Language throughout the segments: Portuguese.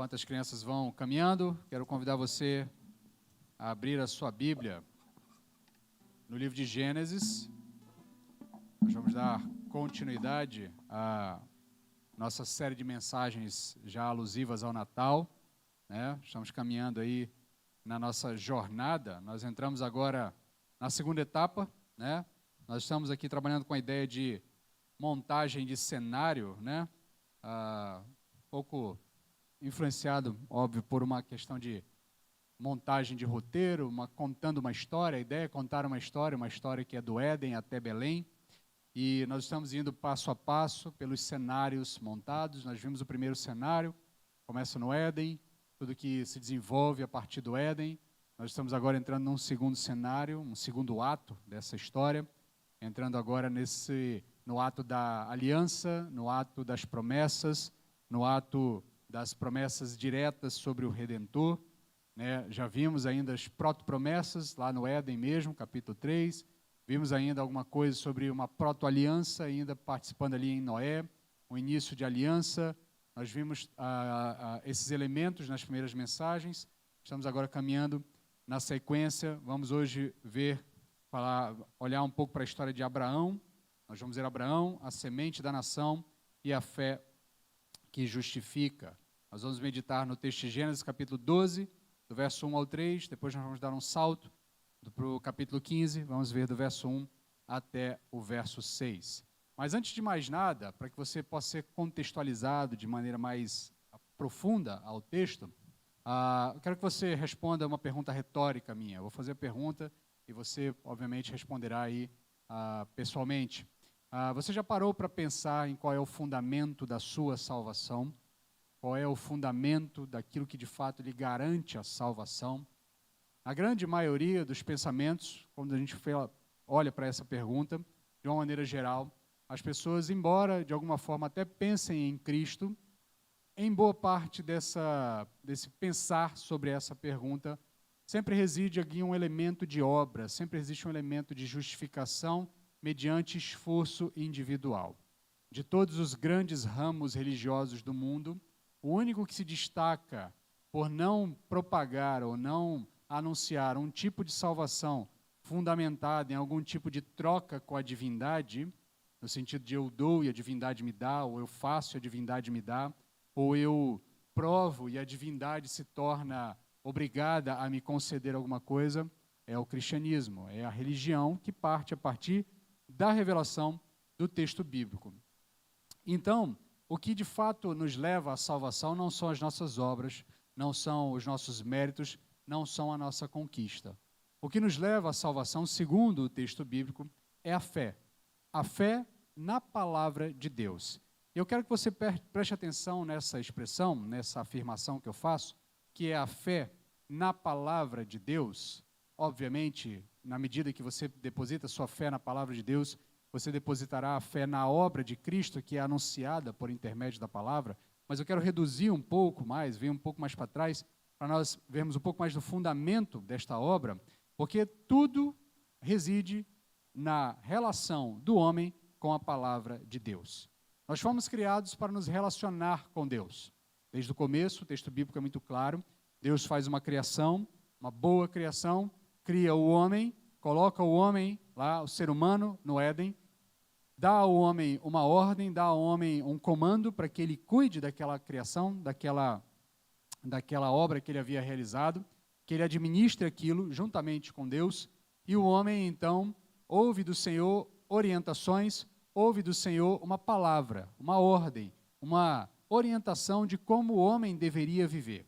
Enquanto as crianças vão caminhando, quero convidar você a abrir a sua Bíblia no livro de Gênesis. Nós vamos dar continuidade à nossa série de mensagens já alusivas ao Natal, né? Estamos caminhando aí na nossa jornada. Nós entramos agora na segunda etapa, né? Nós estamos aqui trabalhando com a ideia de montagem de cenário, né? Um pouco influenciado, óbvio, por uma questão de montagem de roteiro, contando uma história. A ideia é contar uma história que é do Éden até Belém. E nós estamos indo passo a passo pelos cenários montados. Nós vimos o primeiro cenário, começa no Éden, tudo que se desenvolve a partir do Éden. Nós estamos agora entrando num segundo cenário, um segundo ato dessa história, entrando agora no ato da aliança, no ato das promessas, no ato das promessas diretas sobre o Redentor, né? Já vimos ainda as proto-promessas lá no Éden mesmo, capítulo 3. Vimos ainda alguma coisa sobre uma proto-aliança, ainda participando ali em Noé, o início de aliança. Nós vimos esses elementos nas primeiras mensagens. Estamos agora caminhando na sequência. Vamos hoje olhar um pouco para a história de Abraão. Nós vamos ver Abraão, a semente da nação e a fé que justifica. Nós vamos meditar no texto de Gênesis, capítulo 12, do verso 1 ao 3. Depois nós vamos dar um salto para o capítulo 15. Vamos ver do verso 1 até o verso 6. Mas antes de mais nada, para que você possa ser contextualizado de maneira mais profunda ao texto, eu quero que você responda uma pergunta retórica minha. Eu vou fazer a pergunta e você, obviamente, responderá aí pessoalmente. Você já parou para pensar em qual é o fundamento da sua salvação? Qual é o fundamento daquilo que de fato lhe garante a salvação? A grande maioria dos pensamentos, quando a gente olha para essa pergunta, de uma maneira geral, as pessoas, embora de alguma forma até pensem em Cristo, em boa parte desse pensar sobre essa pergunta, sempre reside aqui um elemento de obra, sempre existe um elemento de justificação mediante esforço individual. De todos os grandes ramos religiosos do mundo, o único que se destaca por não propagar ou não anunciar um tipo de salvação fundamentada em algum tipo de troca com a divindade, no sentido de eu dou e a divindade me dá, ou eu faço e a divindade me dá, ou eu provo e a divindade se torna obrigada a me conceder alguma coisa, é o cristianismo, é a religião que parte a partir da revelação do texto bíblico. Então, o que de fato nos leva à salvação não são as nossas obras, não são os nossos méritos, não são a nossa conquista. O que nos leva à salvação, segundo o texto bíblico, é a fé. A fé na palavra de Deus. Eu quero que você preste atenção nessa expressão, nessa afirmação que eu faço, que é a fé na palavra de Deus. Obviamente, na medida que você deposita sua fé na palavra de Deus, você depositará a fé na obra de Cristo, que é anunciada por intermédio da palavra. Mas eu quero reduzir um pouco mais, vir um pouco mais para trás, para nós vermos um pouco mais do fundamento desta obra, porque tudo reside na relação do homem com a palavra de Deus. Nós fomos criados para nos relacionar com Deus. Desde o começo, o texto bíblico é muito claro. Deus faz uma criação, uma boa criação, cria o homem, coloca o homem lá, o ser humano, no Éden, dá ao homem uma ordem, dá ao homem um comando para que ele cuide daquela criação, daquela obra que ele havia realizado, que ele administre aquilo juntamente com Deus, e o homem, então, ouve do Senhor orientações, ouve do Senhor uma palavra, uma ordem, uma orientação de como o homem deveria viver.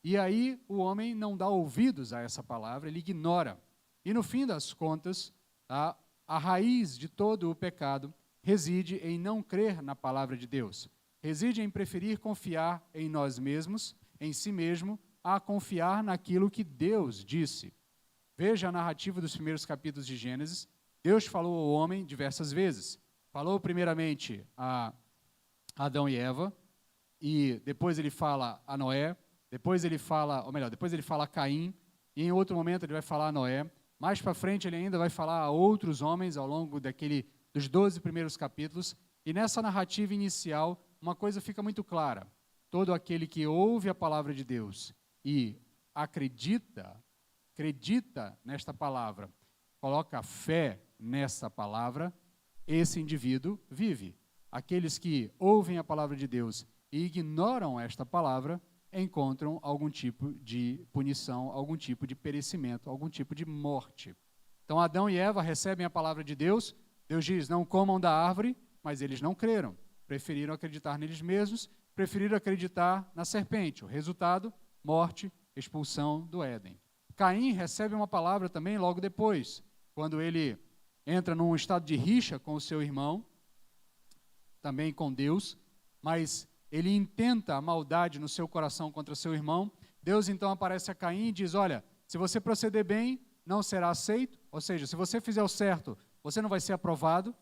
E aí o homem não dá ouvidos a essa palavra, ele ignora. E no fim das contas, a raiz de todo o pecado reside em não crer na palavra de Deus. Reside em preferir confiar em nós mesmos, em si mesmo, a confiar naquilo que Deus disse. Veja a narrativa dos primeiros capítulos de Gênesis. Deus falou ao homem diversas vezes. Falou primeiramente a Adão e Eva, e depois ele fala a Noé, depois ele fala a Caim, e em outro momento ele vai falar a Noé. Mais para frente ele ainda vai falar a outros homens ao longo dos 12 primeiros capítulos. E nessa narrativa inicial, uma coisa fica muito clara. todo aquele que ouve a palavra de Deus e acredita nesta palavra, coloca fé nessa palavra, esse indivíduo vive. Aqueles que ouvem a palavra de Deus e ignoram esta palavra, encontram algum tipo de punição, algum tipo de perecimento, algum tipo de morte. Então Adão e Eva recebem a palavra de Deus, Deus diz, não comam da árvore, mas eles não creram, preferiram acreditar neles mesmos, preferiram acreditar na serpente. O resultado, morte, expulsão do Éden. Caim recebe uma palavra também logo depois, quando ele entra num estado de rixa com o seu irmão, também com Deus, mas ele intenta a maldade no seu coração contra seu irmão. Deus então aparece a Caim e diz, olha, se você proceder bem, não será aceito, ou seja, se você fizer o certo, você não vai ser aprovado.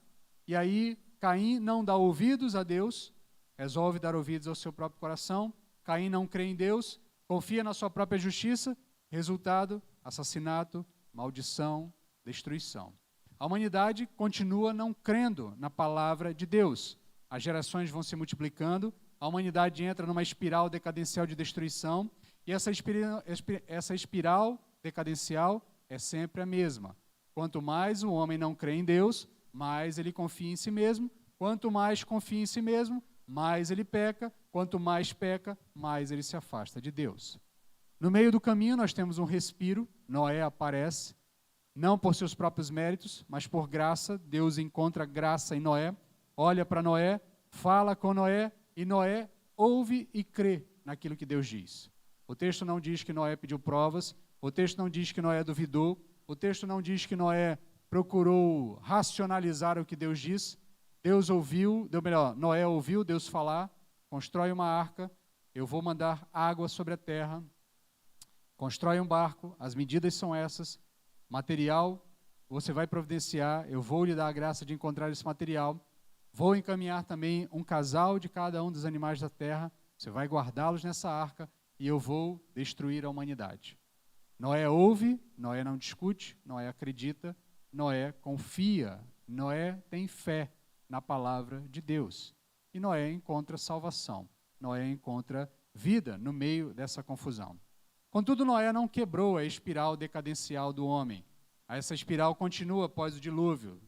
E aí Caim não dá ouvidos a Deus, resolve dar ouvidos ao seu próprio coração. Caim não crê em Deus, confia na sua própria justiça, resultado, assassinato, maldição, destruição. A humanidade continua não crendo na palavra de Deus. As gerações vão se multiplicando, a humanidade entra numa espiral decadencial de destruição, e essa espiral decadencial é sempre a mesma. Quanto mais o homem não crê em Deus, mais ele confia em si mesmo. Quanto mais confia em si mesmo, mais ele peca. Quanto mais peca, mais ele se afasta de Deus. No meio do caminho nós temos um respiro. Noé aparece, não por seus próprios méritos, mas por graça. Deus encontra graça em Noé, olha para Noé, fala com Noé, e Noé ouve e crê naquilo que Deus diz. O texto não diz que Noé pediu provas, o texto não diz que Noé duvidou, o texto não diz que Noé procurou racionalizar o que Deus diz. Noé ouviu Deus falar, constrói uma arca, eu vou mandar água sobre a terra, constrói um barco, as medidas são essas, material, você vai providenciar, eu vou lhe dar a graça de encontrar esse material, vou encaminhar também um casal de cada um dos animais da terra, você vai guardá-los nessa arca e eu vou destruir a humanidade. Noé ouve, Noé não discute, Noé acredita, Noé confia, Noé tem fé na palavra de Deus. E Noé encontra salvação, Noé encontra vida no meio dessa confusão. Contudo, Noé não quebrou a espiral decadencial do homem. Essa espiral continua após o dilúvio.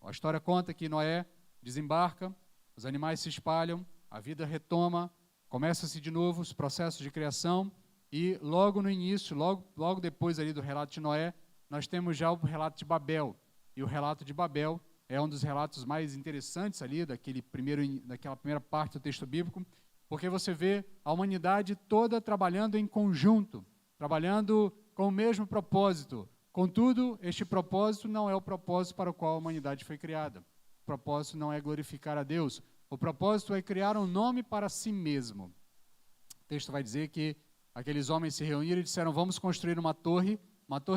A história conta que Noé desembarca, os animais se espalham, a vida retoma, começa-se de novo os processos de criação e logo no início, logo depois ali do relato de Noé, nós temos já o relato de Babel. E o relato de Babel é um dos relatos mais interessantes ali daquela primeira parte do texto bíblico, porque você vê a humanidade toda trabalhando em conjunto, trabalhando com o mesmo propósito. Contudo, este propósito não é o propósito para o qual a humanidade foi criada. O propósito não é glorificar a Deus. O propósito é criar um nome para si mesmo. O texto vai dizer que aqueles homens se reuniram e disseram, vamos construir uma torre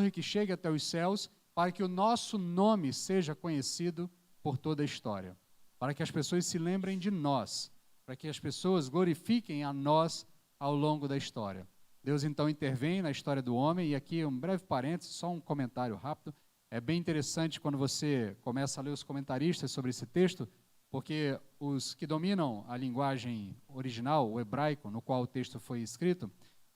que chegue até os céus, para que o nosso nome seja conhecido por toda a história. Para que as pessoas se lembrem de nós, para que as pessoas glorifiquem a nós ao longo da história. Deus então intervém na história do homem, e aqui um breve parênteses, só um comentário rápido. É bem interessante quando você começa a ler os comentaristas sobre esse texto, porque os que dominam a linguagem original, o hebraico, no qual o texto foi escrito,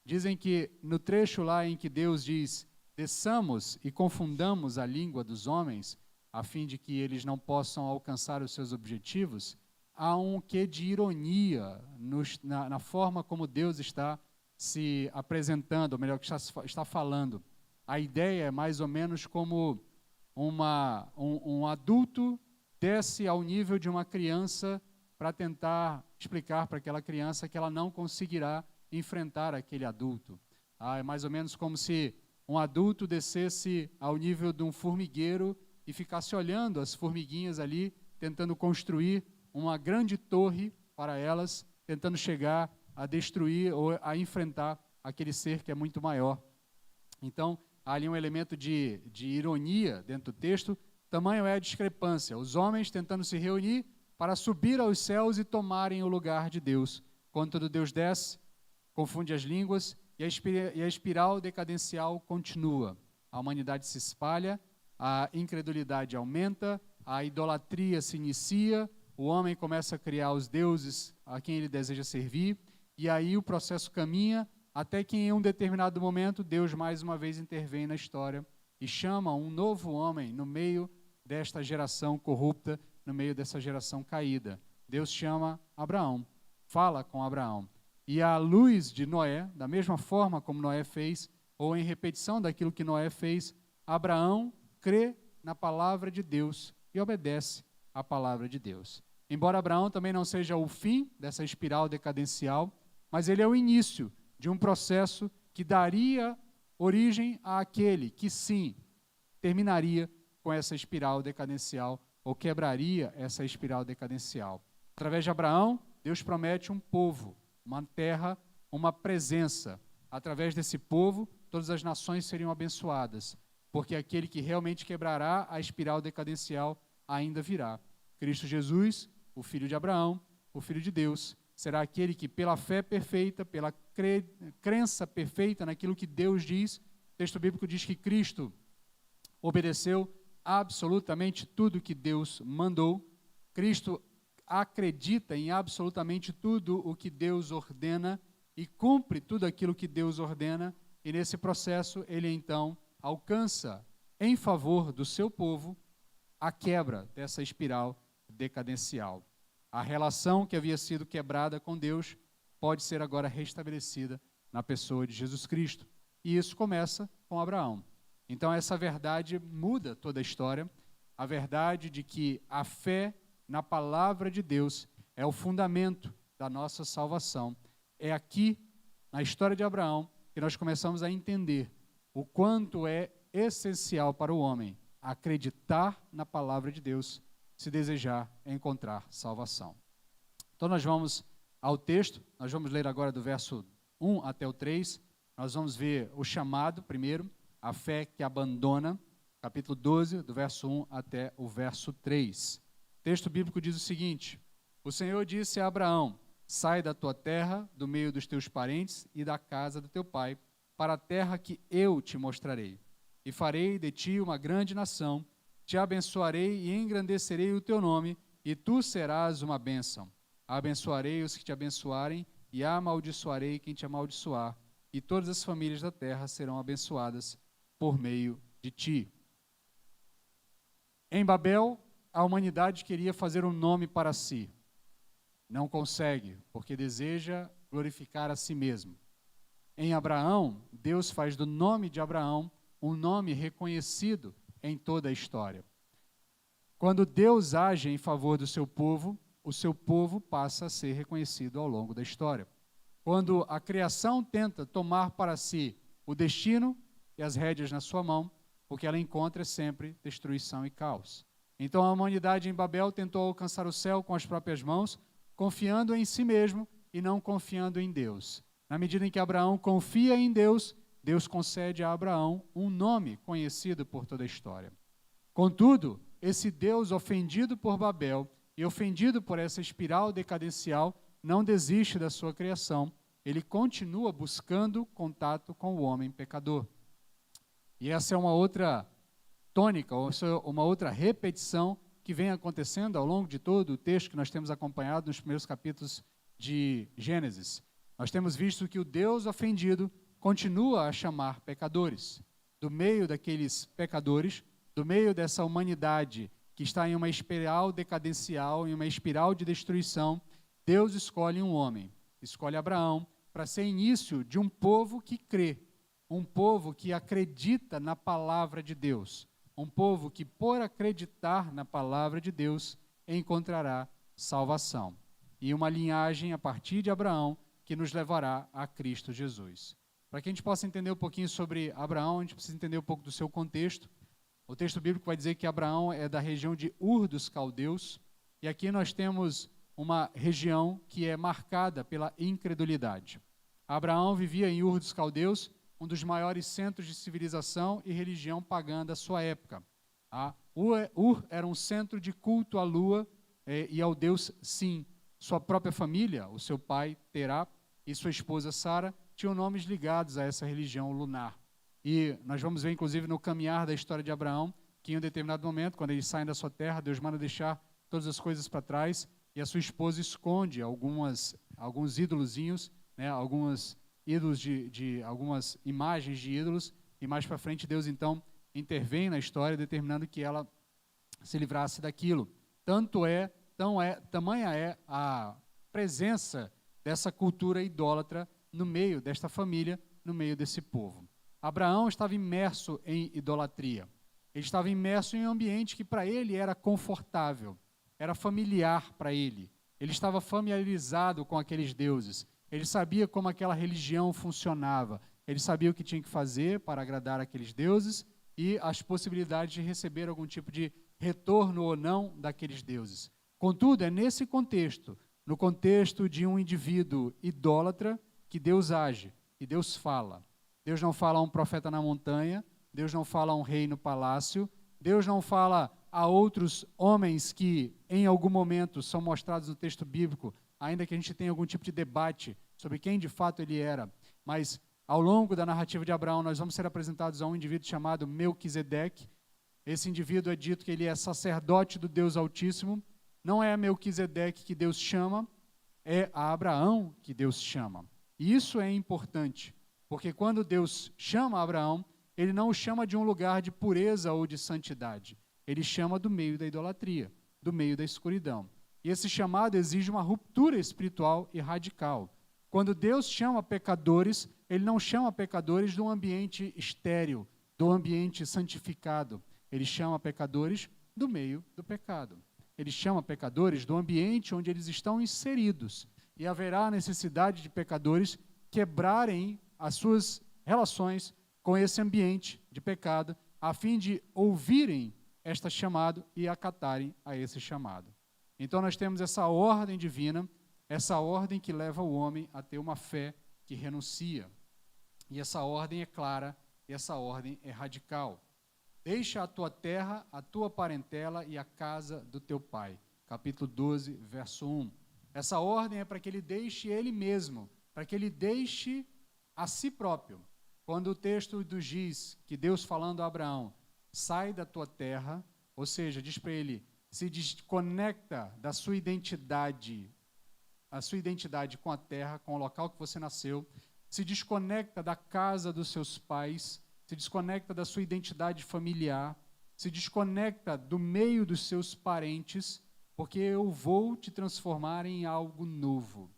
dizem que no trecho lá em que Deus diz, desçamos e confundamos a língua dos homens, a fim de que eles não possam alcançar os seus objetivos, há um quê de ironia na forma como Deus está se apresentando, ou melhor, que está falando. A ideia é mais ou menos como um adulto desce ao nível de uma criança para tentar explicar para aquela criança que ela não conseguirá enfrentar aquele adulto. É mais ou menos como se um adulto descesse ao nível de um formigueiro e ficasse olhando as formiguinhas ali, tentando construir uma grande torre para elas, tentando chegar a destruir ou a enfrentar aquele ser que é muito maior. Então, há ali um elemento de ironia dentro do texto. Tamanho é a discrepância. Os homens tentando se reunir para subir aos céus e tomarem o lugar de Deus. Quando Deus desce, confunde as línguas e a espiral decadencial continua. A humanidade se espalha, a incredulidade aumenta, a idolatria se inicia, o homem começa a criar os deuses a quem ele deseja servir, e aí o processo caminha até que em um determinado momento Deus mais uma vez intervém na história e chama um novo homem no meio desta geração corrupta, no meio dessa geração caída. Deus chama Abraão, fala com Abraão. E à luz de Noé, da mesma forma como Noé fez, ou em repetição daquilo que Noé fez, Abraão crê na palavra de Deus e obedece à palavra de Deus. Embora Abraão também não seja o fim dessa espiral decadencial, mas ele é o início de um processo que daria origem àquele que, sim, terminaria com essa espiral decadencial ou quebraria essa espiral decadencial. Através de Abraão, Deus promete um povo, uma terra, uma presença. Através desse povo, todas as nações seriam abençoadas, porque aquele que realmente quebrará a espiral decadencial ainda virá. Cristo Jesus, o Filho de Abraão, o Filho de Deus, será aquele que, pela fé perfeita, pela crença perfeita naquilo que Deus diz, o texto bíblico diz que Cristo obedeceu absolutamente tudo que Deus mandou. Cristo acredita em absolutamente tudo o que Deus ordena e cumpre tudo aquilo que Deus ordena, e nesse processo ele então alcança, em favor do seu povo, a quebra dessa espiral decadencial. A relação que havia sido quebrada com Deus pode ser agora restabelecida na pessoa de Jesus Cristo. E isso começa com Abraão. Então essa verdade muda toda a história, a verdade de que a fé na palavra de Deus é o fundamento da nossa salvação. É aqui, na história de Abraão, que nós começamos a entender o quanto é essencial para o homem acreditar na palavra de Deus, se desejar encontrar salvação. Então nós vamos ao texto, nós vamos ler agora do verso 1 até o 3, nós vamos ver o chamado primeiro, a fé que abandona, capítulo 12, do verso 1 até o verso 3. O texto bíblico diz o seguinte: o Senhor disse a Abraão: sai da tua terra, do meio dos teus parentes e da casa do teu pai, para a terra que eu te mostrarei. E farei de ti uma grande nação, te abençoarei e engrandecerei o teu nome, e tu serás uma bênção. Abençoarei os que te abençoarem, e amaldiçoarei quem te amaldiçoar, e todas as famílias da terra serão abençoadas por meio de ti. Em Babel, a humanidade queria fazer um nome para si. Não consegue, porque deseja glorificar a si mesmo. Em Abraão, Deus faz do nome de Abraão um nome reconhecido em toda a história. Quando Deus age em favor do seu povo, o seu povo passa a ser reconhecido ao longo da história. Quando a criação tenta tomar para si o destino e as rédeas na sua mão, o que ela encontra é sempre destruição e caos. Então a humanidade em Babel tentou alcançar o céu com as próprias mãos, confiando em si mesmo e não confiando em Deus. Na medida em que Abraão confia em Deus, Deus concede a Abraão um nome conhecido por toda a história. Contudo, esse Deus ofendido por Babel e ofendido por essa espiral decadencial não desiste da sua criação, ele continua buscando contato com o homem pecador. E essa é uma outra tônica, ou uma outra repetição que vem acontecendo ao longo de todo o texto que nós temos acompanhado nos primeiros capítulos de Gênesis. Nós temos visto que o Deus ofendido continua a chamar pecadores. Do meio daqueles pecadores, do meio dessa humanidade que está em uma espiral decadencial, em uma espiral de destruição, Deus escolhe um homem, escolhe Abraão, para ser início de um povo que crê, um povo que acredita na palavra de Deus, um povo que, por acreditar na palavra de Deus, encontrará salvação. E uma linhagem a partir de Abraão que nos levará a Cristo Jesus. Para que a gente possa entender um pouquinho sobre Abraão, a gente precisa entender um pouco do seu contexto. O texto bíblico vai dizer que Abraão é da região de Ur dos Caldeus, e aqui nós temos uma região que é marcada pela incredulidade. Abraão vivia em Ur dos Caldeus, um dos maiores centros de civilização e religião pagã da sua época. Ur era um centro de culto à lua e ao deus Sim. Sua própria família, o seu pai Terá e sua esposa Sara, tinham nomes ligados a essa religião lunar. E nós vamos ver, inclusive, no caminhar da história de Abraão, que em um determinado momento, quando eles saem da sua terra, Deus manda deixar todas as coisas para trás, e a sua esposa esconde alguns ídolozinhos né, alguns ídolos algumas imagens de ídolos, e mais para frente Deus então intervém na história, determinando que ela se livrasse daquilo. Tamanha é a presença dessa cultura idólatra no meio desta família, no meio desse povo. Abraão estava imerso em idolatria. Ele estava imerso em um ambiente que para ele era confortável, era familiar para ele. Ele estava familiarizado com aqueles deuses. Ele sabia como aquela religião funcionava. Ele sabia o que tinha que fazer para agradar aqueles deuses e as possibilidades de receber algum tipo de retorno ou não daqueles deuses. Contudo, é nesse contexto, no contexto de um indivíduo idólatra, que Deus age e Deus fala. Deus não fala a um profeta na montanha, Deus não fala a um rei no palácio, Deus não fala a outros homens que, em algum momento, são mostrados no texto bíblico, ainda que a gente tenha algum tipo de debate sobre quem de fato ele era, mas ao longo da narrativa de Abraão, nós vamos ser apresentados a um indivíduo chamado Melquisedeque. Esse indivíduo é dito que ele é sacerdote do Deus Altíssimo. Não é a Melquisedeque que Deus chama, é a Abraão que Deus chama. E isso é importante, porque quando Deus chama Abraão, ele não o chama de um lugar de pureza ou de santidade. Ele chama do meio da idolatria, do meio da escuridão. E esse chamado exige uma ruptura espiritual e radical. Quando Deus chama pecadores, ele não chama pecadores de um ambiente estéril, do ambiente santificado. Ele chama pecadores do meio do pecado. Ele chama pecadores do ambiente onde eles estão inseridos. E haverá necessidade de pecadores quebrarem as suas relações com esse ambiente de pecado, a fim de ouvirem este chamado e acatarem a esse chamado. Então nós temos essa ordem divina, essa ordem que leva o homem a ter uma fé que renuncia. E essa ordem é clara, e essa ordem é radical. Deixa a tua terra, a tua parentela e a casa do teu pai. Capítulo 12, verso 1. Essa ordem é para que ele deixe ele mesmo, para que ele deixe a si próprio. Quando o texto diz que Deus falando a Abraão, sai da tua terra, ou seja, diz para ele, se desconecta da sua identidade, a sua identidade com a terra, com o local que você nasceu, se desconecta da casa dos seus pais, se desconecta da sua identidade familiar, se desconecta do meio dos seus parentes, porque eu vou te transformar em algo novo.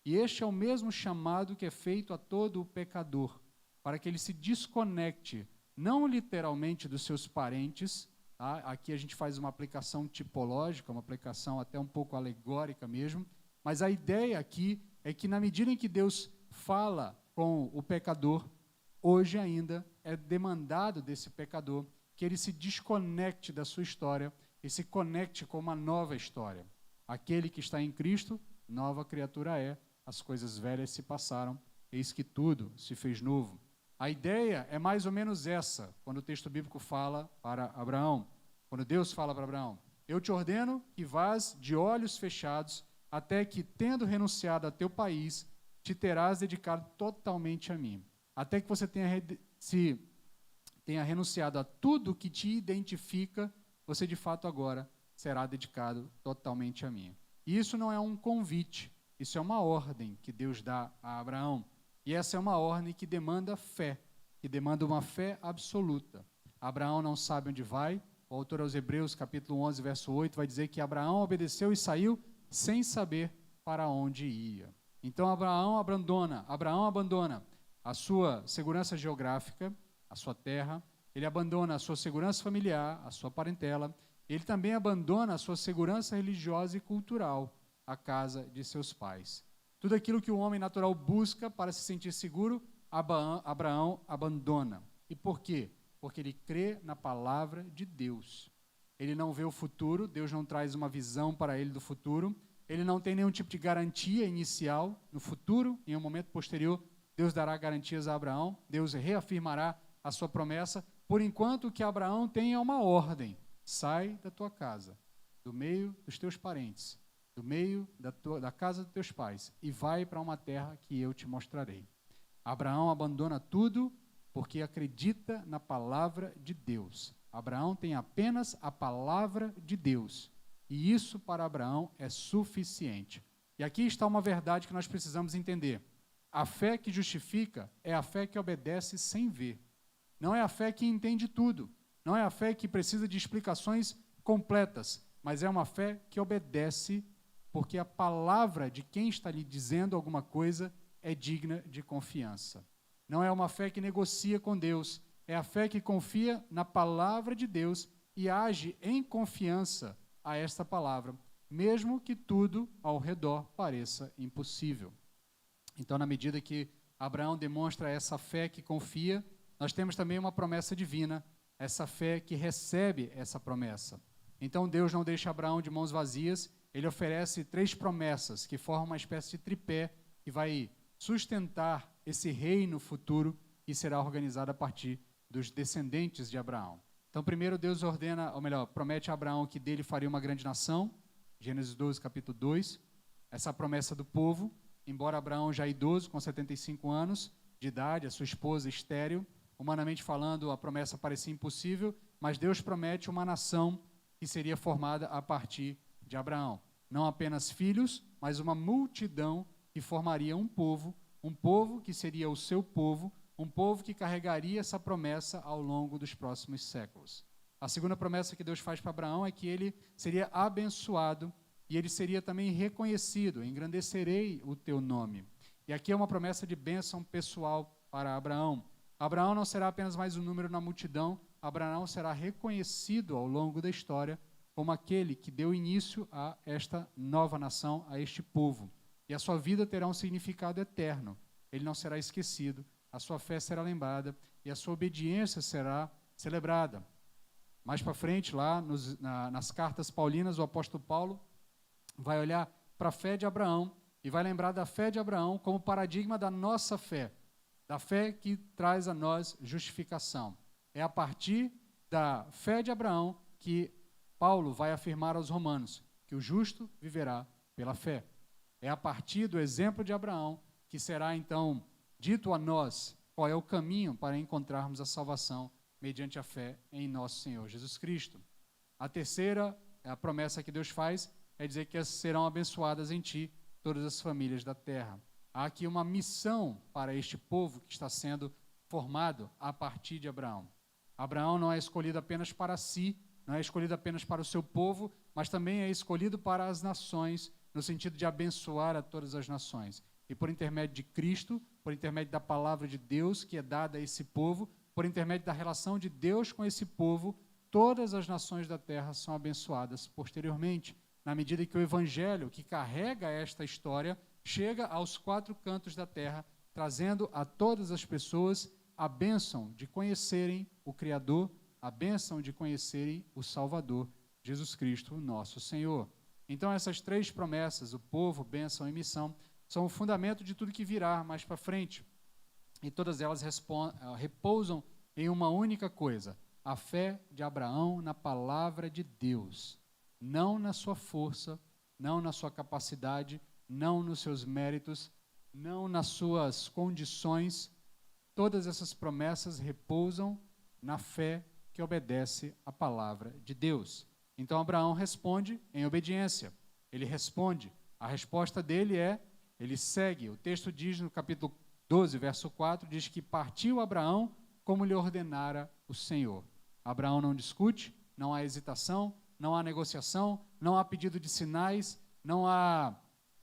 E este é o mesmo chamado que é feito a todo o pecador, para que ele se desconecte, não literalmente dos seus parentes, tá? Aqui a gente faz uma aplicação tipológica, uma aplicação até um pouco alegórica mesmo, mas a ideia aqui é que na medida em que Deus fala com o pecador, hoje ainda é demandado desse pecador que ele se desconecte da sua história e se conecte com uma nova história. Aquele que está em Cristo, nova criatura é, as coisas velhas se passaram, eis que tudo se fez novo. A ideia é mais ou menos essa, quando o texto bíblico fala para Abraão, quando Deus fala para Abraão, eu te ordeno que vás de olhos fechados, até que, tendo renunciado a teu país, te terás dedicado totalmente a mim. Até que você tenha renunciado a tudo que te identifica, você de fato agora será dedicado totalmente a mim. E isso não é um convite, isso é uma ordem que Deus dá a Abraão. E essa é uma ordem que demanda fé, que demanda uma fé absoluta. Abraão não sabe onde vai. O autor aos Hebreus, capítulo 11, verso 8, vai dizer que Abraão obedeceu e saiu sem saber para onde ia. Então Abraão abandona a sua segurança geográfica, a sua terra, ele abandona a sua segurança familiar, a sua parentela, ele também abandona a sua segurança religiosa e cultural, a casa de seus pais. Tudo aquilo que o homem natural busca para se sentir seguro, Abraão abandona. E por quê? Porque ele crê na palavra de Deus. Ele não vê o futuro, Deus não traz uma visão para ele do futuro, ele não tem nenhum tipo de garantia inicial no futuro, em um momento posterior, Deus dará garantias a Abraão, Deus reafirmará a sua promessa, por enquanto o que Abraão tem é uma ordem, sai da tua casa, do meio dos teus parentes, do meio da casa dos teus pais, e vai para uma terra que eu te mostrarei. Abraão abandona tudo porque acredita na palavra de Deus. Abraão tem apenas a palavra de Deus, e isso para Abraão é suficiente. E aqui está uma verdade que nós precisamos entender. A fé que justifica é a fé que obedece sem ver. Não é a fé que entende tudo. Não é a fé que precisa de explicações completas, mas é uma fé que obedece porque a palavra de quem está lhe dizendo alguma coisa é digna de confiança. Não é uma fé que negocia com Deus, é a fé que confia na palavra de Deus e age em confiança a esta palavra, mesmo que tudo ao redor pareça impossível. Então, na medida que Abraão demonstra essa fé que confia, nós temos também uma promessa divina, essa fé que recebe essa promessa. Então, Deus não deixa Abraão de mãos vazias, ele oferece 3 promessas que formam uma espécie de tripé que vai sustentar esse reino futuro que será organizado a partir dos descendentes de Abraão. Então, primeiro Deus ordena, ou melhor, promete a Abraão que dele faria uma grande nação, Gênesis 12, capítulo 2, essa promessa do povo, embora Abraão já idoso, com 75 anos de idade, a sua esposa estéril, humanamente falando, a promessa parecia impossível, mas Deus promete uma nação que seria formada a partir de Abraão. Não apenas filhos, mas uma multidão que formaria um povo que seria o seu povo, um povo que carregaria essa promessa ao longo dos próximos séculos. A segunda promessa que Deus faz para Abraão é que ele seria abençoado e ele seria também reconhecido, engrandecerei o teu nome. E aqui é uma promessa de bênção pessoal para Abraão. Abraão não será apenas mais um número na multidão, Abraão será reconhecido ao longo da história como aquele que deu início a esta nova nação, a este povo. E a sua vida terá um significado eterno. Ele não será esquecido, a sua fé será lembrada e a sua obediência será celebrada. Mais para frente, lá nas cartas paulinas, o apóstolo Paulo vai olhar para a fé de Abraão e vai lembrar da fé de Abraão como paradigma da nossa fé, da fé que traz a nós justificação. É a partir da fé de Abraão que Paulo vai afirmar aos romanos que o justo viverá pela fé. É a partir do exemplo de Abraão que será, então, dito a nós qual é o caminho para encontrarmos a salvação mediante a fé em nosso Senhor Jesus Cristo. A terceira, a promessa que Deus faz, é dizer que serão abençoadas em ti todas as famílias da terra. Há aqui uma missão para este povo que está sendo formado a partir de Abraão. Abraão não é escolhido apenas para si, não é escolhido apenas para o seu povo, mas também é escolhido para as nações, no sentido de abençoar a todas as nações. E por intermédio de Cristo, por intermédio da palavra de Deus que é dada a esse povo, por intermédio da relação de Deus com esse povo, todas as nações da terra são abençoadas posteriormente, na medida em que o evangelho que carrega esta história chega aos 4 cantos da terra, trazendo a todas as pessoas a bênção de conhecerem o Criador, a bênção de conhecerem o Salvador, Jesus Cristo, nosso Senhor. Então essas 3 promessas, o povo, bênção e missão, são o fundamento de tudo que virá mais para frente. E todas elas repousam em uma única coisa, a fé de Abraão na palavra de Deus, não na sua força, não na sua capacidade, não nos seus méritos, não nas suas condições. Todas essas promessas repousam na fé que obedece à palavra de Deus. Então Abraão responde em obediência. Ele responde. A resposta dele ele segue. O texto diz no capítulo 12, verso 4, diz que partiu Abraão como lhe ordenara o Senhor. Abraão não discute, não há hesitação, não há negociação, não há pedido de sinais, não há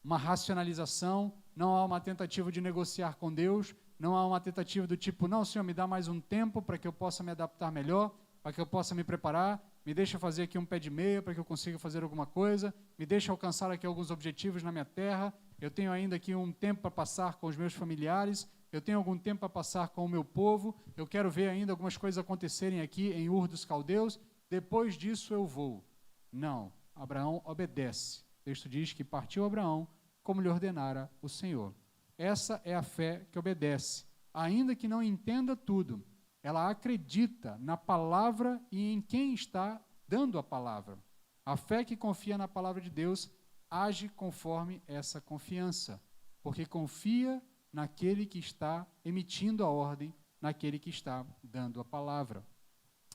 uma racionalização, não há uma tentativa de negociar com Deus, não há uma tentativa do tipo, não, Senhor, me dá mais um tempo para que eu possa me adaptar melhor, para que eu possa me preparar, me deixa fazer aqui um pé de meia para que eu consiga fazer alguma coisa, me deixa alcançar aqui alguns objetivos na minha terra, eu tenho ainda aqui um tempo para passar com os meus familiares, eu tenho algum tempo para passar com o meu povo, eu quero ver ainda algumas coisas acontecerem aqui em Ur dos Caldeus, depois disso eu vou. Não, Abraão obedece. O texto diz que partiu Abraão como lhe ordenara o Senhor. Essa é a fé que obedece, ainda que não entenda tudo. Ela acredita na palavra e em quem está dando a palavra. A fé que confia na palavra de Deus age conforme essa confiança, porque confia naquele que está emitindo a ordem, naquele que está dando a palavra.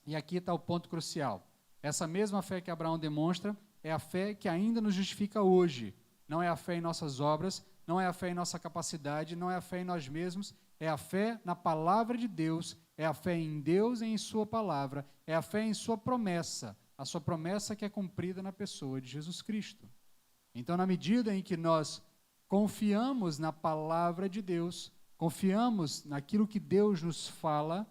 E aqui está o ponto crucial. Essa mesma fé que Abraão demonstra é a fé que ainda nos justifica hoje. Não é a fé em nossas obras, não é a fé em nossa capacidade, não é a fé em nós mesmos, é a fé na palavra de Deus, é a fé em Deus e em sua palavra, é a fé em sua promessa, a sua promessa que é cumprida na pessoa de Jesus Cristo. Então, na medida em que nós confiamos na palavra de Deus, confiamos naquilo que Deus nos fala,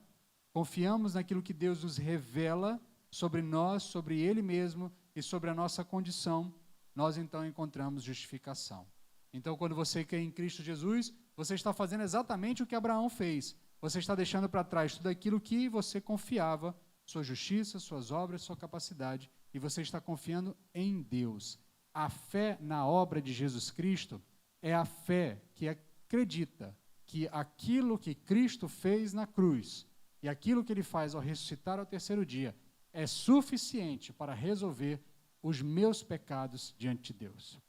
confiamos naquilo que Deus nos revela sobre nós, sobre Ele mesmo e sobre a nossa condição, nós então encontramos justificação. Então, quando você crê em Cristo Jesus, você está fazendo exatamente o que Abraão fez. Você está deixando para trás tudo aquilo que você confiava, sua justiça, suas obras, sua capacidade, e você está confiando em Deus. A fé na obra de Jesus Cristo é a fé que acredita que aquilo que Cristo fez na cruz e aquilo que Ele faz ao ressuscitar ao terceiro dia é suficiente para resolver os meus pecados diante de Deus.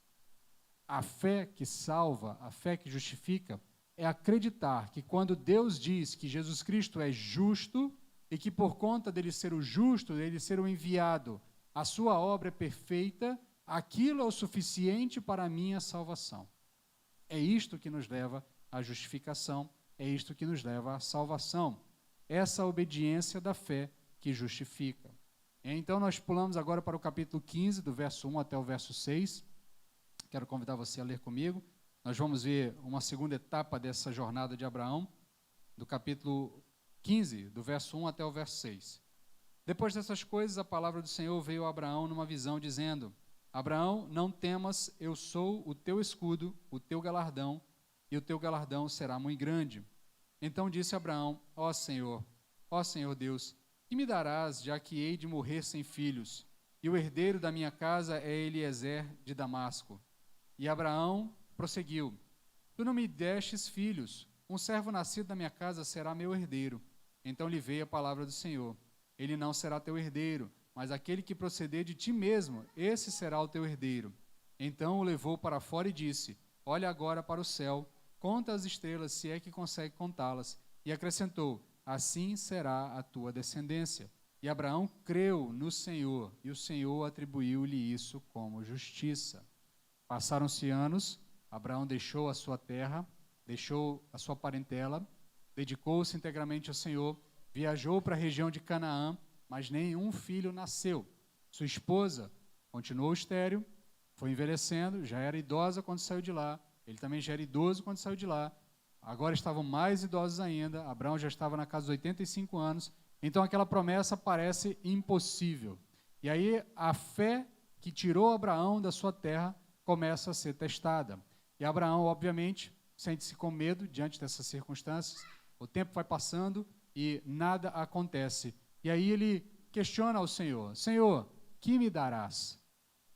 A fé que salva, a fé que justifica, é acreditar que quando Deus diz que Jesus Cristo é justo e que por conta dele ser o justo, dele ser o enviado, a sua obra é perfeita, aquilo é o suficiente para a minha salvação. É isto que nos leva à justificação, é isto que nos leva à salvação. Essa obediência da fé que justifica. Então nós pulamos agora para o capítulo 15, do verso 1 até o verso 6. Quero convidar você a ler comigo. Nós vamos ver uma segunda etapa dessa jornada de Abraão, do capítulo 15, do verso 1 até o verso 6. Depois dessas coisas, a palavra do Senhor veio a Abraão numa visão, dizendo: Abraão, não temas, eu sou o teu escudo, o teu galardão, e o teu galardão será muito grande. Então disse Abraão: ó Senhor Deus, que me darás, já que hei de morrer sem filhos? E o herdeiro da minha casa é Eliezer de Damasco. E Abraão prosseguiu: tu não me destes filhos, um servo nascido da minha casa será meu herdeiro. Então lhe veio a palavra do Senhor: ele não será teu herdeiro, mas aquele que proceder de ti mesmo, esse será o teu herdeiro. Então o levou para fora e disse: olha agora para o céu, conta as estrelas, se é que consegue contá-las. E acrescentou: assim será a tua descendência. E Abraão creu no Senhor, e o Senhor atribuiu-lhe isso como justiça. Passaram-se anos, Abraão deixou a sua terra, deixou a sua parentela, dedicou-se integralmente ao Senhor, viajou para a região de Canaã, mas nenhum filho nasceu. Sua esposa continuou estéril, foi envelhecendo, já era idosa quando saiu de lá, ele também já era idoso quando saiu de lá, agora estavam mais idosos ainda, Abraão já estava na casa dos 85 anos, então aquela promessa parece impossível. E aí a fé que tirou Abraão da sua terra começa a ser testada. E Abraão, obviamente, sente-se com medo diante dessas circunstâncias, o tempo vai passando e nada acontece. E aí ele questiona ao Senhor: Senhor, que me darás?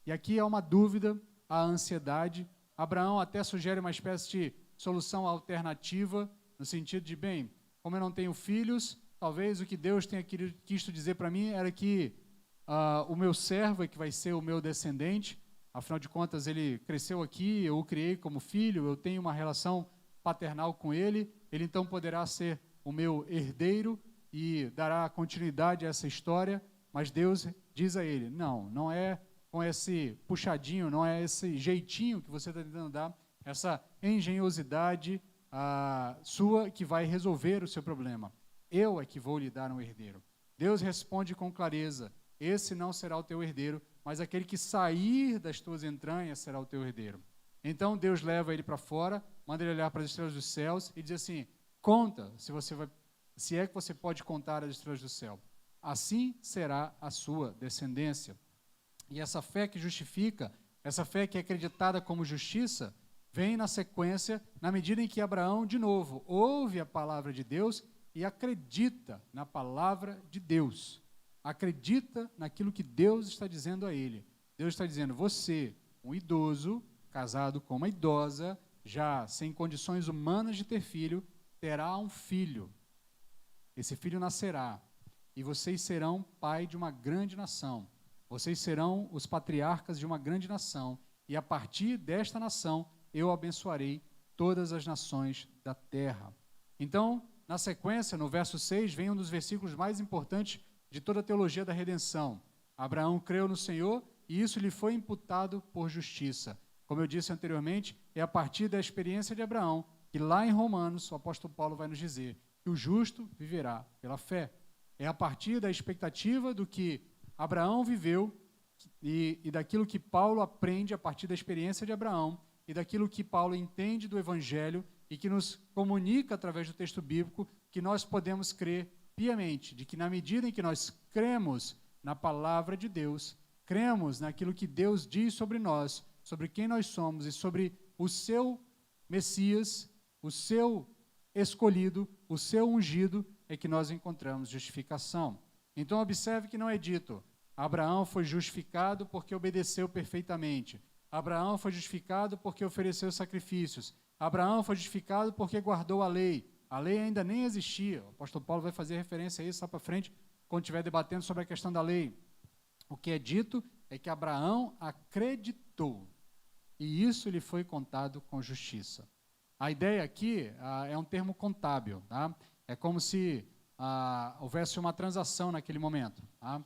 E aqui há uma dúvida, a ansiedade. Abraão até sugere uma espécie de solução alternativa, no sentido de, bem, como eu não tenho filhos, talvez o que Deus tenha quis dizer para mim era que o meu servo é que vai ser o meu descendente, afinal de contas ele cresceu aqui, eu o criei como filho, eu tenho uma relação paternal com ele então poderá ser o meu herdeiro e dará continuidade a essa história, mas Deus diz a ele: não é com esse puxadinho, não é esse jeitinho que você está tentando dar, essa engenhosidade sua que vai resolver o seu problema. Eu é que vou lhe dar um herdeiro. Deus responde com clareza: esse não será o teu herdeiro, mas aquele que sair das tuas entranhas será o teu herdeiro. Então Deus leva ele para fora, manda ele olhar para as estrelas dos céus e diz assim: conta, se é que você pode contar as estrelas do céu. Assim será a sua descendência. E essa fé que justifica, essa fé que é acreditada como justiça, vem na sequência, na medida em que Abraão, de novo, ouve a palavra de Deus e acredita na palavra de Deus. Acredita naquilo que Deus está dizendo a ele. Deus está dizendo: você, um idoso, casado com uma idosa, já sem condições humanas de ter filho, terá um filho. Esse filho nascerá, e vocês serão pai de uma grande nação. Vocês serão os patriarcas de uma grande nação, e a partir desta nação eu abençoarei todas as nações da terra. Então, na sequência, no verso 6, vem um dos versículos mais importantes de toda a teologia da redenção. Abraão creu no Senhor e isso lhe foi imputado por justiça. como eu disse anteriormente, é a partir da experiência de Abraão, que lá em Romanos, o apóstolo Paulo vai nos dizer que o justo viverá pela fé. É a partir da expectativa do que Abraão viveu e daquilo que Paulo aprende a partir da experiência de Abraão e daquilo que Paulo entende do Evangelho e que nos comunica através do texto bíblico que nós podemos crer piamente, de que na medida em que nós cremos na palavra de Deus, cremos naquilo que Deus diz sobre nós, sobre quem nós somos e sobre o seu Messias, o seu escolhido, o seu ungido, é que nós encontramos justificação. Então observe que não é dito, Abraão foi justificado porque obedeceu perfeitamente. Abraão foi justificado porque ofereceu sacrifícios. Abraão foi justificado porque guardou a lei. A lei ainda nem existia. O apóstolo Paulo vai fazer referência a isso lá para frente, quando estiver debatendo sobre a questão da lei. O que é dito é que Abraão acreditou, e isso lhe foi contado com justiça. A ideia aqui é um termo contábil, tá? É como se houvesse uma transação naquele momento. Tá?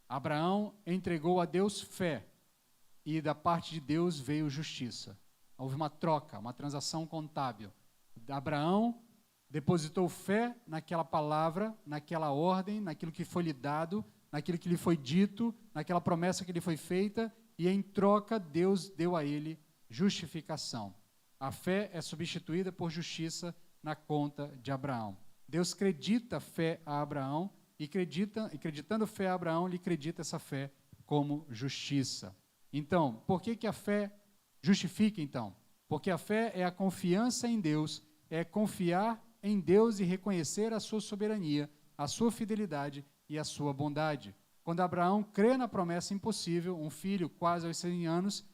Abraão entregou a Deus fé, e da parte de Deus veio justiça. Houve uma troca, uma transação contábil. Abraão depositou fé naquela palavra, naquela ordem, naquilo que foi lhe dado, naquilo que lhe foi dito, naquela promessa que lhe foi feita, e em troca Deus deu a ele justificação. A fé é substituída por justiça na conta de Abraão. Deus acredita fé a Abraão e acreditando fé a Abraão, lhe acredita essa fé como justiça. Então, por que a fé justifica, então? Porque a fé é a confiança em Deus, é confiar em Deus e reconhecer a sua soberania, a sua fidelidade e a sua bondade. Quando Abraão crê na promessa impossível, um filho quase aos 100 anos,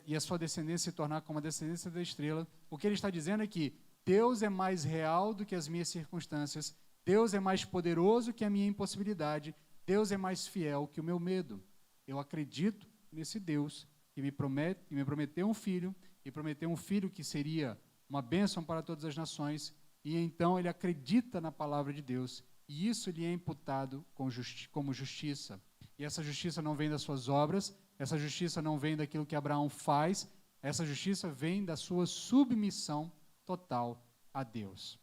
e a sua descendência se tornar como a descendência da estrela, o que ele está dizendo é que Deus é mais real do que as minhas circunstâncias, Deus é mais poderoso que a minha impossibilidade, Deus é mais fiel que o meu medo. Eu acredito nesse Deus que me prometeu um filho, e prometeu um filho que seria uma bênção para todas as nações, e então ele acredita na palavra de Deus, e isso lhe é imputado como justiça. E essa justiça não vem das suas obras, essa justiça não vem daquilo que Abraão faz, essa justiça vem da sua submissão total a Deus.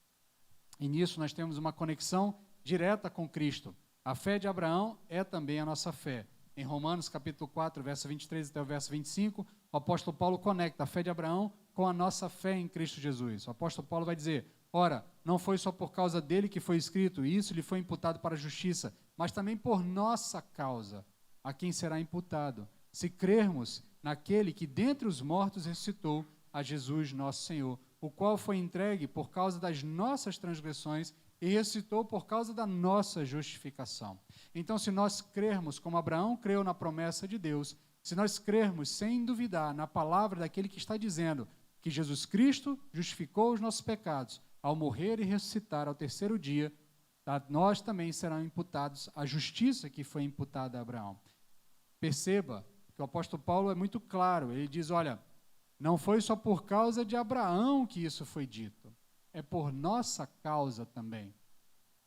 E nisso nós temos uma conexão direta com Cristo. A fé de Abraão é também a nossa fé. Em Romanos capítulo 4, verso 23 até o verso 25, o apóstolo Paulo conecta a fé de Abraão com a nossa fé em Cristo Jesus. O apóstolo Paulo vai dizer, ora, não foi só por causa dele que foi escrito, e isso lhe foi imputado para a justiça, mas também por nossa causa, a quem será imputado, se crermos naquele que dentre os mortos ressuscitou, a Jesus nosso Senhor, o qual foi entregue por causa das nossas transgressões e ressuscitou por causa da nossa justificação. Então, se nós crermos como Abraão creu na promessa de Deus, se nós crermos sem duvidar na palavra daquele que está dizendo que Jesus Cristo justificou os nossos pecados ao morrer e ressuscitar ao terceiro dia, nós também serão imputados a justiça que foi imputada a Abraão. Perceba que o apóstolo Paulo é muito claro, ele diz, olha, não foi só por causa de Abraão que isso foi dito, é por nossa causa também.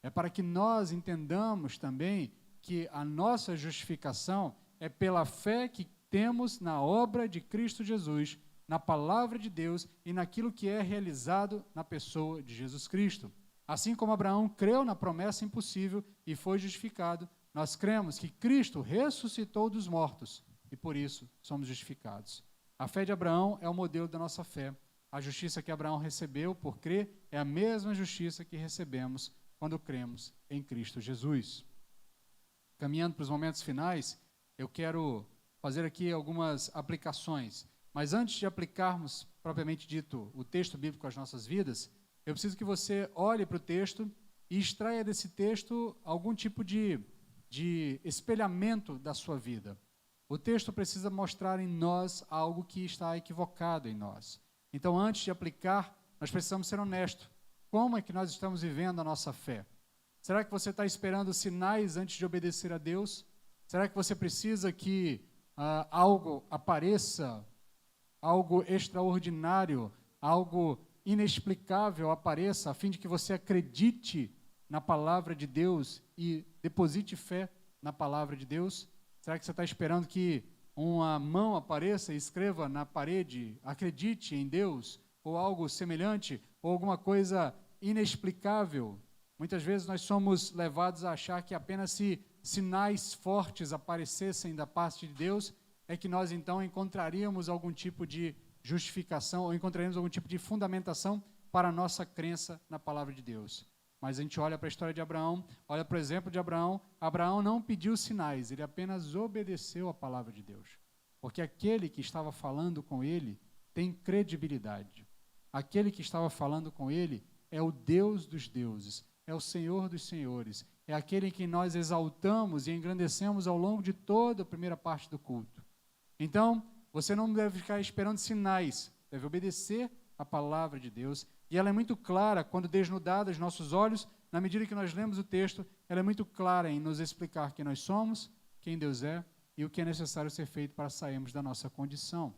É para que nós entendamos também que a nossa justificação é pela fé que temos na obra de Cristo Jesus, na palavra de Deus e naquilo que é realizado na pessoa de Jesus Cristo. Assim como Abraão creu na promessa impossível e foi justificado, nós cremos que Cristo ressuscitou dos mortos e por isso somos justificados. A fé de Abraão é o modelo da nossa fé. A justiça que Abraão recebeu por crer é a mesma justiça que recebemos quando cremos em Cristo Jesus. Caminhando para os momentos finais, eu quero fazer aqui algumas aplicações. Mas antes de aplicarmos, propriamente dito, o texto bíblico às nossas vidas, eu preciso que você olhe para o texto e extraia desse texto algum tipo de espelhamento da sua vida. O texto precisa mostrar em nós algo que está equivocado em nós. Então, antes de aplicar, nós precisamos ser honestos. Como é que nós estamos vivendo a nossa fé? Será que você está esperando sinais antes de obedecer a Deus? Será que você precisa que algo apareça, algo extraordinário, algo inexplicável apareça, a fim de que você acredite na palavra de Deus e deposite fé na palavra de Deus? Será que você está esperando que uma mão apareça e escreva na parede, acredite em Deus, ou algo semelhante, ou alguma coisa inexplicável. Muitas vezes nós somos levados a achar que apenas se sinais fortes aparecessem da parte de Deus, é que nós então encontraríamos algum tipo de justificação, ou encontraríamos algum tipo de fundamentação para a nossa crença na palavra de Deus. Mas a gente olha para a história de Abraão, olha para o exemplo de Abraão. Abraão não pediu sinais, ele apenas obedeceu a palavra de Deus. Porque aquele que estava falando com ele tem credibilidade. Aquele que estava falando com ele é o Deus dos deuses, é o Senhor dos senhores, é aquele que nós exaltamos e engrandecemos ao longo de toda a primeira parte do culto. Então, você não deve ficar esperando sinais, deve obedecer a palavra de Deus. E ela é muito clara quando desnudada aos nossos olhos, na medida que nós lemos o texto, ela é muito clara em nos explicar quem nós somos, quem Deus é e o que é necessário ser feito para sairmos da nossa condição.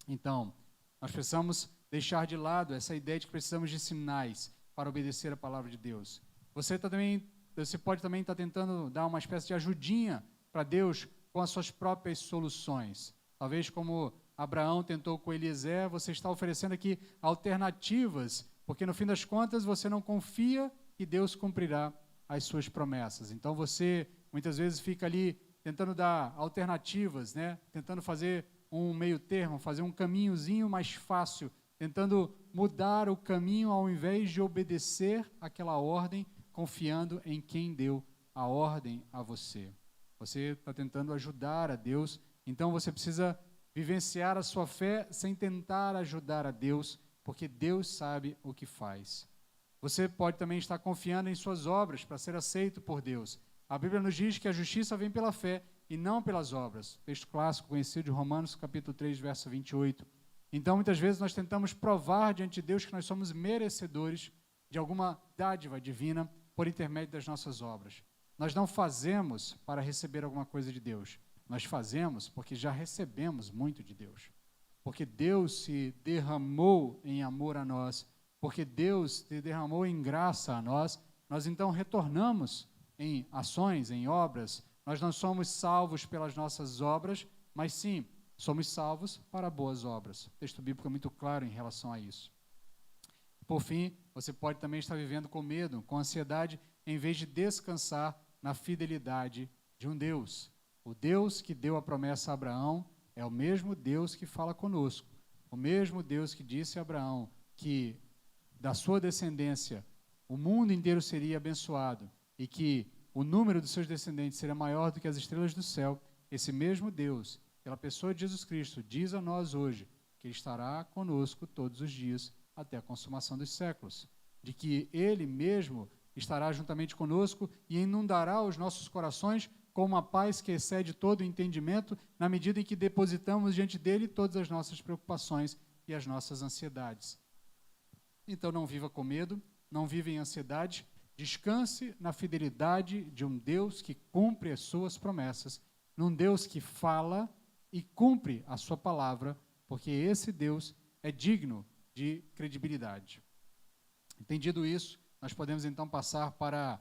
Então, nós precisamos deixar de lado essa ideia de que precisamos de sinais para obedecer a palavra de Deus. Você pode também estar tentando dar uma espécie de ajudinha para Deus com as suas próprias soluções. Talvez como Abraão tentou com Eliezer, você está oferecendo aqui alternativas, porque no fim das contas você não confia que Deus cumprirá as suas promessas. Então você muitas vezes fica ali tentando dar alternativas, né? Tentando fazer um meio termo, fazer um caminhozinho mais fácil, tentando mudar o caminho ao invés de obedecer aquela ordem, confiando em quem deu a ordem a você. Você está tentando ajudar a Deus, então você precisa vivenciar a sua fé sem tentar ajudar a Deus, porque Deus sabe o que faz. Você pode também estar confiando em suas obras para ser aceito por Deus. A Bíblia nos diz que a justiça vem pela fé e não pelas obras. Texto clássico conhecido de Romanos, capítulo 3, verso 28. Então, muitas vezes nós tentamos provar diante de Deus que nós somos merecedores de alguma dádiva divina por intermédio das nossas obras. Nós não fazemos para receber alguma coisa de Deus. Nós fazemos porque já recebemos muito de Deus. Porque Deus se derramou em amor a nós, porque Deus se derramou em graça a nós, nós então retornamos em ações, em obras. Nós não somos salvos pelas nossas obras, mas sim, somos salvos para boas obras. O texto bíblico é muito claro em relação a isso. Por fim, você pode também estar vivendo com medo, com ansiedade, em vez de descansar na fidelidade de um Deus. O Deus que deu a promessa a Abraão é o mesmo Deus que fala conosco. O mesmo Deus que disse a Abraão que da sua descendência o mundo inteiro seria abençoado e que o número dos seus descendentes seria maior do que as estrelas do céu. Esse mesmo Deus, pela pessoa de Jesus Cristo, diz a nós hoje que Ele estará conosco todos os dias até a consumação dos séculos. De que Ele mesmo estará juntamente conosco e inundará os nossos corações com uma paz que excede todo o entendimento, na medida em que depositamos diante dele todas as nossas preocupações e as nossas ansiedades. Então não viva com medo, não viva em ansiedade, descanse na fidelidade de um Deus que cumpre as suas promessas, num Deus que fala e cumpre a sua palavra, porque esse Deus é digno de credibilidade. Entendido isso, nós podemos então passar para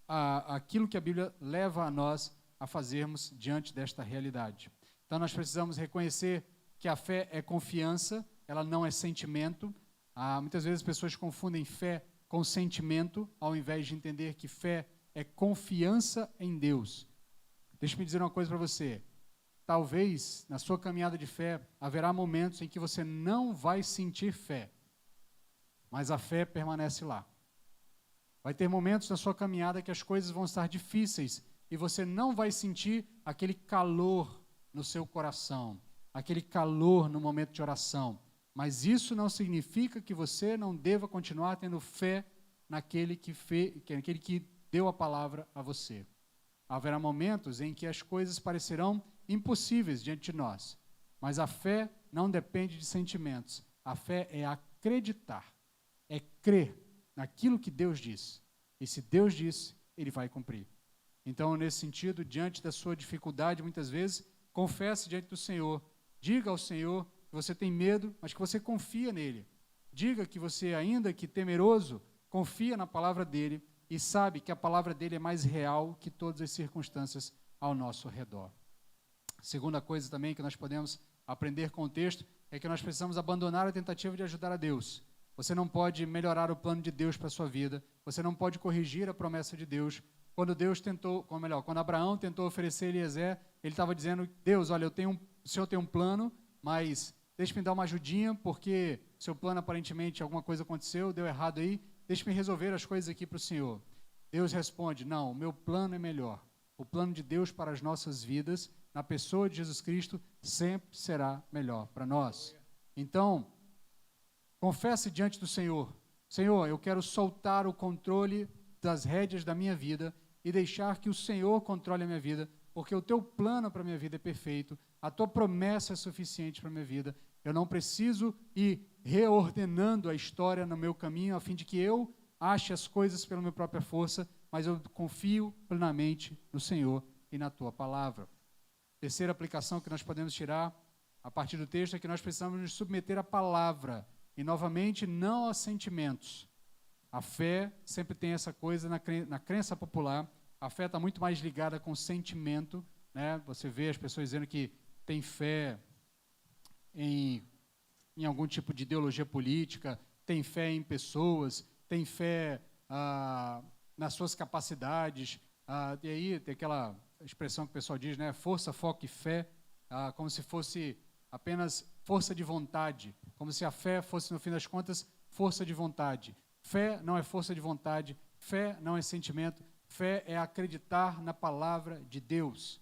aquilo que a Bíblia leva a nós a fazermos diante desta realidade. Então nós precisamos reconhecer que a fé é confiança, ela não é sentimento. Muitas vezes as pessoas confundem fé com sentimento, ao invés de entender que fé é confiança em Deus. Deixa-me dizer uma coisa para você. Talvez, na sua caminhada de fé, haverá momentos em que você não vai sentir fé, mas a fé permanece lá. Vai ter momentos na sua caminhada que as coisas vão estar difíceis e você não vai sentir aquele calor no seu coração, aquele calor no momento de oração. Mas isso não significa que você não deva continuar tendo fé naquele que deu a palavra a você. Haverá momentos em que as coisas parecerão impossíveis diante de nós, mas a fé não depende de sentimentos. A fé é acreditar, é crer naquilo que Deus disse. E se Deus disse, Ele vai cumprir. Então, nesse sentido, diante da sua dificuldade, muitas vezes, confesse diante do Senhor. Diga ao Senhor que você tem medo, mas que você confia nele. Diga que você, ainda que temeroso, confia na palavra dele e sabe que a palavra dele é mais real que todas as circunstâncias ao nosso redor. Segunda coisa também que nós podemos aprender com o texto é que nós precisamos abandonar a tentativa de ajudar a Deus. Você não pode melhorar o plano de Deus para a sua vida, você não pode corrigir a promessa de Deus. Quando Abraão tentou oferecer Eliezer, ele estava dizendo: Deus, olha, o Senhor tem um plano, mas deixe-me dar uma ajudinha, porque seu plano aparentemente alguma coisa aconteceu, deu errado aí, deixe-me resolver as coisas aqui para o Senhor. Deus responde: não, o meu plano é melhor. O plano de Deus para as nossas vidas, na pessoa de Jesus Cristo, sempre será melhor para nós. Então, confesse diante do Senhor: Senhor, eu quero soltar o controle das rédeas da minha vida e deixar que o Senhor controle a minha vida, porque o teu plano para a minha vida é perfeito, a tua promessa é suficiente para a minha vida. Eu não preciso ir reordenando a história no meu caminho, a fim de que eu ache as coisas pela minha própria força, mas eu confio plenamente no Senhor e na tua palavra. Terceira aplicação que nós podemos tirar a partir do texto é que nós precisamos nos submeter à palavra e, novamente, não a sentimentos. A fé sempre tem essa coisa na crença popular. A fé está muito mais ligada com sentimento, né? Você vê as pessoas dizendo que tem fé em algum tipo de ideologia política, tem fé em pessoas, tem fé nas suas capacidades. E aí tem aquela expressão que o pessoal diz, né? Força, foco e fé, como se fosse apenas força de vontade, como se a fé fosse, no fim das contas, força de vontade. Fé não é força de vontade, fé não é sentimento, fé é acreditar na palavra de Deus.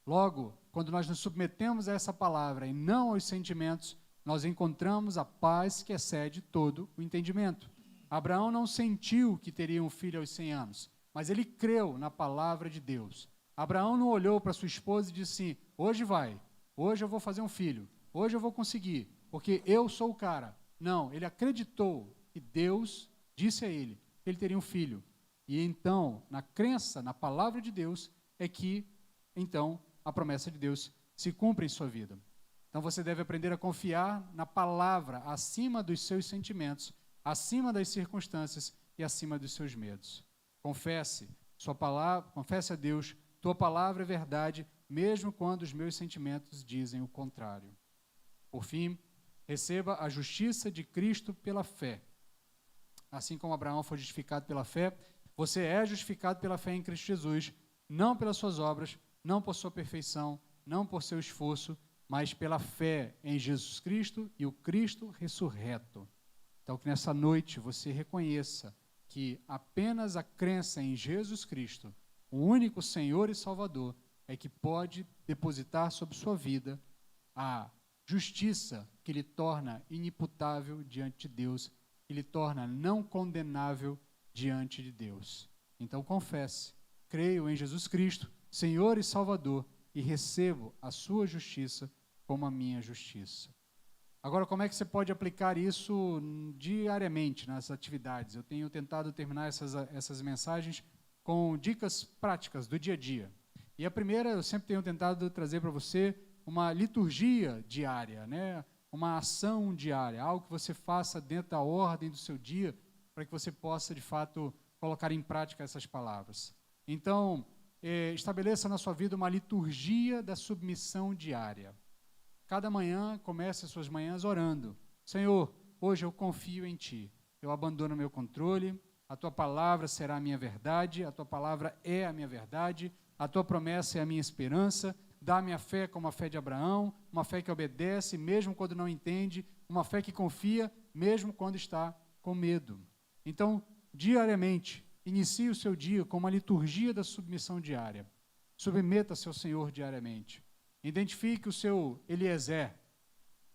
Logo, quando nós nos submetemos a essa palavra e não aos sentimentos, nós encontramos a paz que excede todo o entendimento. Abraão não sentiu que teria um filho aos 100 anos, mas ele creu na palavra de Deus. Abraão não olhou para sua esposa e disse: hoje vai, hoje eu vou fazer um filho, hoje eu vou conseguir, porque eu sou o cara. Não, ele acreditou que Deus disse a ele que ele teria um filho. E então, na crença, na palavra de Deus, é que, então, a promessa de Deus se cumpre em sua vida. Então você deve aprender a confiar na palavra acima dos seus sentimentos, acima das circunstâncias e acima dos seus medos. Confesse a Deus, tua palavra é verdade, mesmo quando os meus sentimentos dizem o contrário. Por fim, receba a justiça de Cristo pela fé. Assim como Abraão foi justificado pela fé, você é justificado pela fé em Cristo Jesus, não pelas suas obras, não por sua perfeição, não por seu esforço, mas pela fé em Jesus Cristo e o Cristo ressurreto. Então, que nessa noite você reconheça que apenas a crença em Jesus Cristo, o único Senhor e Salvador, é que pode depositar sobre sua vida a justiça que lhe torna inimputável diante de Deus, que lhe torna não condenável diante de Deus. Então confesse: creio em Jesus Cristo, Senhor e Salvador, e recebo a sua justiça como a minha justiça. Agora, como é que você pode aplicar isso diariamente nas atividades? Eu tenho tentado terminar essas mensagens com dicas práticas do dia a dia. E a primeira, eu sempre tenho tentado trazer para você uma liturgia diária, né? Uma ação diária, algo que você faça dentro da ordem do seu dia, para que você possa, de fato, colocar em prática essas palavras. Então, estabeleça na sua vida uma liturgia da submissão diária. Cada manhã, comece as suas manhãs orando: Senhor, hoje eu confio em Ti, eu abandono meu controle, a Tua palavra será a minha verdade, a Tua palavra é a minha verdade, a Tua promessa é a minha esperança. Dá a minha fé como a fé de Abraão, uma fé que obedece mesmo quando não entende, uma fé que confia mesmo quando está com medo. Então, diariamente, inicie o seu dia com uma liturgia da submissão diária. Submeta-se ao Senhor diariamente. Identifique o seu Eliezer.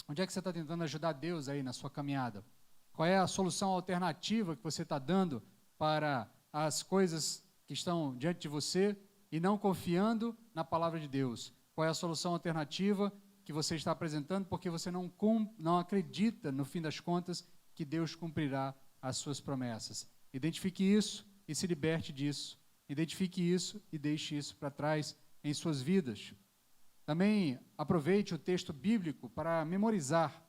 Onde é que você está tentando ajudar Deus aí na sua caminhada? Qual é a solução alternativa que você está dando para as coisas que estão diante de você e não confiando na palavra de Deus? Qual é a solução alternativa que você está apresentando porque você não acredita, no fim das contas, que Deus cumprirá as suas promessas? Identifique isso e se liberte disso. Identifique isso e deixe isso para trás em suas vidas. Também aproveite o texto bíblico para memorizar,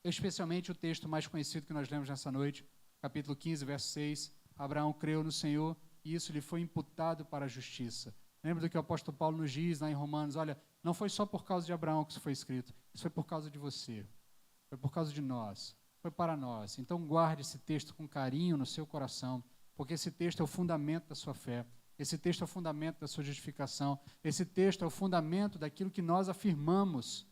especialmente o texto mais conhecido que nós lemos nessa noite, capítulo 15, verso 6. Abraão creu no Senhor e isso lhe foi imputado para a justiça. Lembra do que o apóstolo Paulo nos diz lá em Romanos? Olha, não foi só por causa de Abraão que isso foi escrito, isso foi por causa de você, foi por causa de nós, foi para nós. Então guarde esse texto com carinho no seu coração, porque esse texto é o fundamento da sua fé, esse texto é o fundamento da sua justificação, esse texto é o fundamento daquilo que nós afirmamos,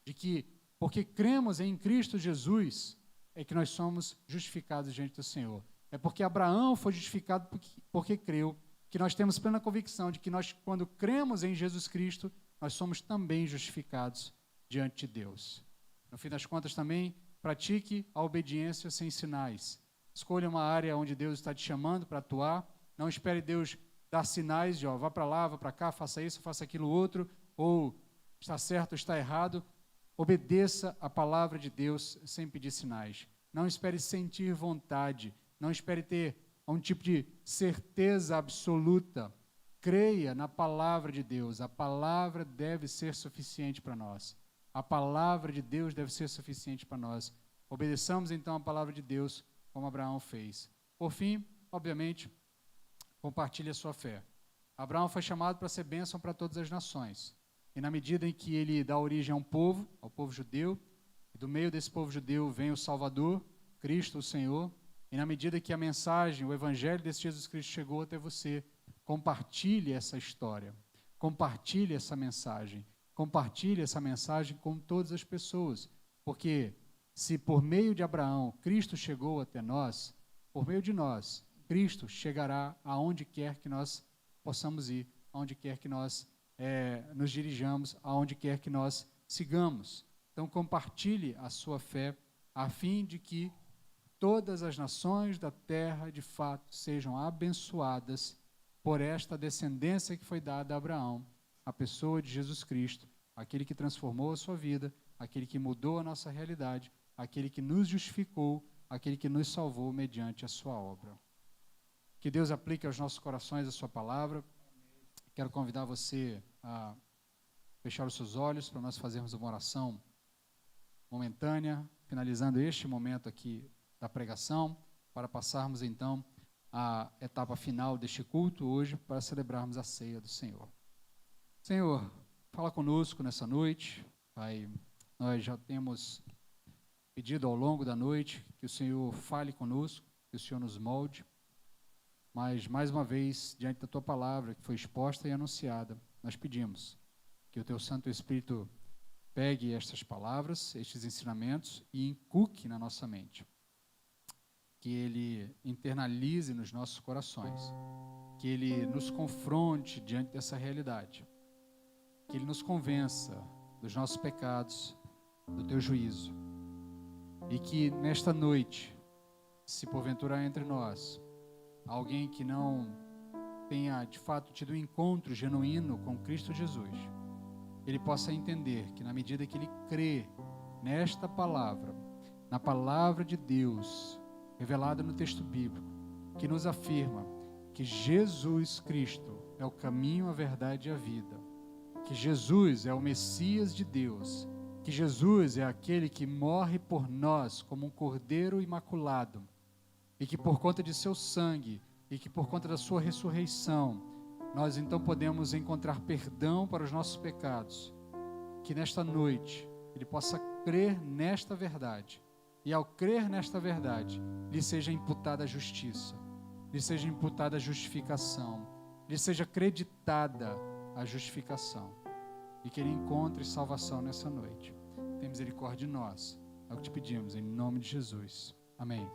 de que, porque cremos em Cristo Jesus, é que nós somos justificados diante do Senhor. É porque Abraão foi justificado porque creu, que nós temos plena convicção de que nós, quando cremos em Jesus Cristo, nós somos também justificados diante de Deus. No fim das contas, também, pratique a obediência sem sinais. Escolha uma área onde Deus está te chamando para atuar. Não espere Deus dar sinais de, vá para lá, vá para cá, faça isso, faça aquilo outro, ou está certo ou está errado. Obedeça a palavra de Deus sem pedir sinais. Não espere sentir vontade. Não espere ter um tipo de certeza absoluta. Creia na palavra de Deus. A palavra deve ser suficiente para nós. A palavra de Deus deve ser suficiente para nós. Obedeçamos então a palavra de Deus, como Abraão fez. Por fim, obviamente, compartilhe a sua fé. Abraão foi chamado para ser bênção para todas as nações. E na medida em que ele dá origem a um povo, ao povo judeu, e do meio desse povo judeu vem o Salvador, Cristo, o Senhor, e na medida que a mensagem, o evangelho desse Jesus Cristo chegou até você, compartilhe essa história, compartilhe essa mensagem com todas as pessoas, porque se por meio de Abraão Cristo chegou até nós, por meio de nós, Cristo chegará aonde quer que nós possamos ir, aonde quer que nós nos dirijamos, aonde quer que nós sigamos. Então compartilhe a sua fé, a fim de que todas as nações da terra, de fato, sejam abençoadas por esta descendência que foi dada a Abraão, a pessoa de Jesus Cristo, aquele que transformou a sua vida, aquele que mudou a nossa realidade, aquele que nos justificou, aquele que nos salvou mediante a sua obra. Que Deus aplique aos nossos corações a sua palavra. Quero convidar você a fechar os seus olhos para nós fazermos uma oração momentânea, finalizando este momento aqui da pregação, para passarmos então à etapa final deste culto hoje, para celebrarmos a ceia do Senhor. Senhor, fala conosco nessa noite. Pai, nós já temos pedido ao longo da noite que o Senhor fale conosco, que o Senhor nos molde, mas mais uma vez, diante da Tua palavra que foi exposta e anunciada, nós pedimos que o Teu Santo Espírito pegue estas palavras, estes ensinamentos e inculque na nossa mente, que Ele internalize nos nossos corações, que Ele nos confronte diante dessa realidade, que Ele nos convença dos nossos pecados, do Teu juízo, e que nesta noite, se porventura entre nós, alguém que não tenha de fato tido um encontro genuíno com Cristo Jesus, ele possa entender que na medida que ele crê nesta palavra, na palavra de Deus, revelada no texto bíblico, que nos afirma que Jesus Cristo é o caminho, a verdade e a vida, que Jesus é o Messias de Deus, que Jesus é aquele que morre por nós como um cordeiro imaculado, e que por conta de seu sangue, e que por conta da sua ressurreição, nós então podemos encontrar perdão para os nossos pecados, que nesta noite ele possa crer nesta verdade, e ao crer nesta verdade, lhe seja imputada a justiça, lhe seja imputada a justificação, lhe seja acreditada a justificação, e que ele encontre salvação nessa noite. Tem misericórdia de nós, é o que te pedimos, em nome de Jesus. Amém.